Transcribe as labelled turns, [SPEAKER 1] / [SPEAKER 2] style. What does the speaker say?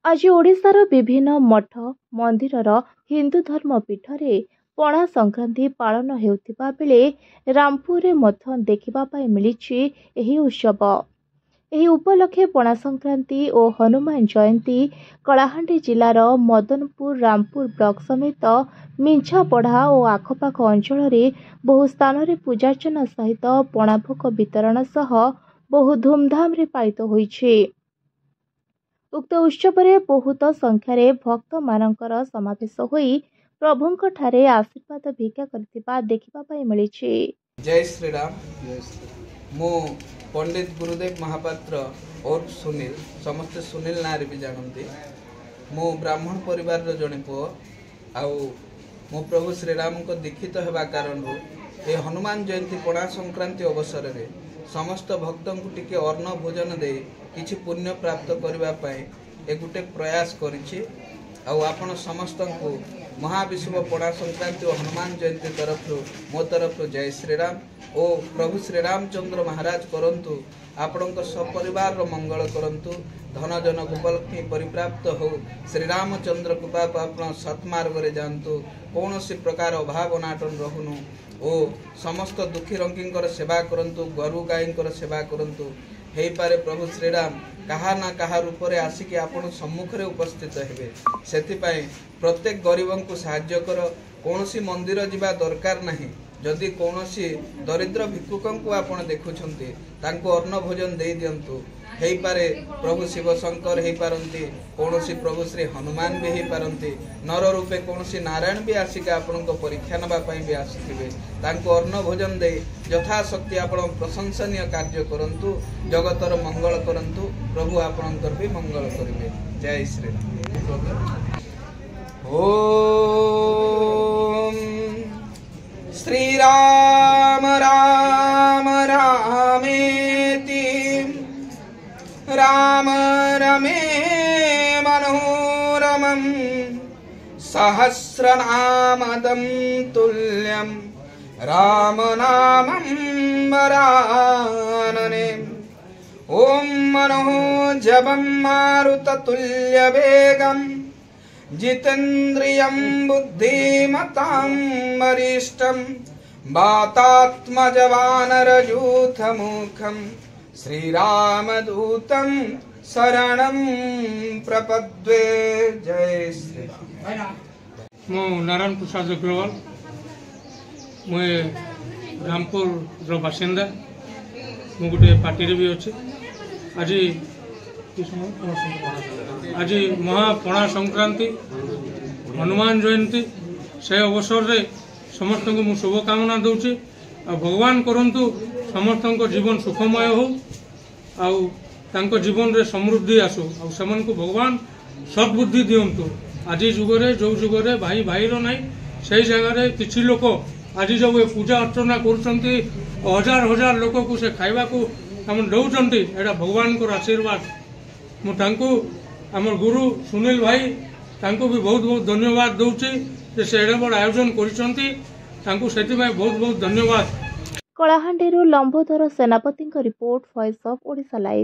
[SPEAKER 1] आज ओडिशार विभिन्न मठ मंदिरर हिंदू धर्म पीठरे पणा संक्रांति पालन हेउथिबा बेले रामपुर मध्य देखिबा पाई मिलिछि एही उत्सव। एही उपलक्षे पणा संक्रांति और हनुमान जयंती कलाहांडी जिलार मदनपुर रामपुर ब्लॉक समेत मिंछापढ़ा और आखपाख अंचल बहु स्थान रे पूजार्चना सहित पणा भोग वितरण सह बहु धूमधाम रे पालित होइछि। उक्त उत्सव में बहुत संख्यार भक्त मानकर समावेश होई प्रभुंक ठारे आशीर्वाद भिक्षा करथिबा देखिबा पाई मिलिछि।
[SPEAKER 2] जय श्री राम। मो पंडित गुरुदेव महापात्र और सुनील समस्त सुनील नारे भी जानते। मो ब्राह्मण परिवार जड़े पुओ आउ मो प्रभु श्रीराम को दीक्षित होगा कारण ये हनुमान जयंती पणा संक्रांति अवसर में समस्त भक्त को टिके अन्न भोजन दे किछि पुण्य प्राप्त करने ए गोटे प्रयास करिछि। आपण समस्त को महाविश्व पणा संक्रांति और हनुमान जयंती तरफ मो तरफ जय श्रीराम ओ प्रभु श्रीरामचंद्र महाराज करंतु आपण सपरिवार मंगल करंतु धन जन उपलक्ष्मी परिप्राप्त हो श्रीरामचंद्र कृपा को आप सत्मार्ग रे जानतु कौन सी प्रकार अभाव अनाटन रहुनु ओ समस्त दुखी रंकी सेवा करंतु गरु गाई सेवा करंतु हे पारे प्रभु श्रीराम कहा ना कहा रूप रे आसिक आपण सम्मुख रे उपस्थित हेबे। सेथिपाई प्रत्येक गरीबों को साहाय्य कर कौन सी मंदिर जिबा दरकार नहीं। जदि कौन सी दरिद्र भिक्षुकों को आपण देखुछंती तांको अन्न भोजन दे दियंतु। हे पारे प्रभु शिव शंकर हे पारंती कौन सी प्रभु श्री हनुमान भी हे पारंती नर रूपे कौन सी नारायण भी आसिक आपण को परीक्षा नबा पई भी आसिथिबे। तांको अन्न भोजन दे यथाशक्ति आपण प्रशंसनीय कार्य करंतु जगतर मंगल करंतु प्रभु आपणकर भी मंगल करिवे। जय श्री राम। ओम श्री राम राम रामेति राम रमे मनोरमं सहस्रनामदं तुल्यं राम नामं वरानने। ओम मनोजवं मारुततुल्यवेगं जितेन्द्रियं बुद्धिमतां वरिष्ठं वातात्मजवानरयूथमुखं श्रीरामदूतं शरणं प्रपद्ये। जय श्री राम।
[SPEAKER 3] मो नारायण प्रसाद अग्रवाल मुझे रामपुर बासिंदा मु गोटे पार्टी भी अच्छे। आज महापणा संक्रांति हनुमान जयंती से अवसर रे समस्त को मु शुभकामना दूची। भगवान करंतु समस्त जीवन सुखमय हो आउ तांको जीवन रे समृद्धि आसु आ को भगवान सद्बुद्धि दियंतु। आज जुगरे जो जुगरे भाई भाई रो नहीं से जगह किछि लोक आज जो पूजा अर्चना करुचंती हजार हजार लोक को से खाइबा को हम दौरान एटा भगवान को आशीर्वाद। मुझे आमर गुरु सुनील भाई तांको भी बहुत बहुत धन्यवाद दूची से एडे बड़ आयोजन करिसंती तांको सेति में बहुत बहुत धन्यवाद।
[SPEAKER 1] कलाहांडी लंबोदर सेनापति report, voice of Odisha live.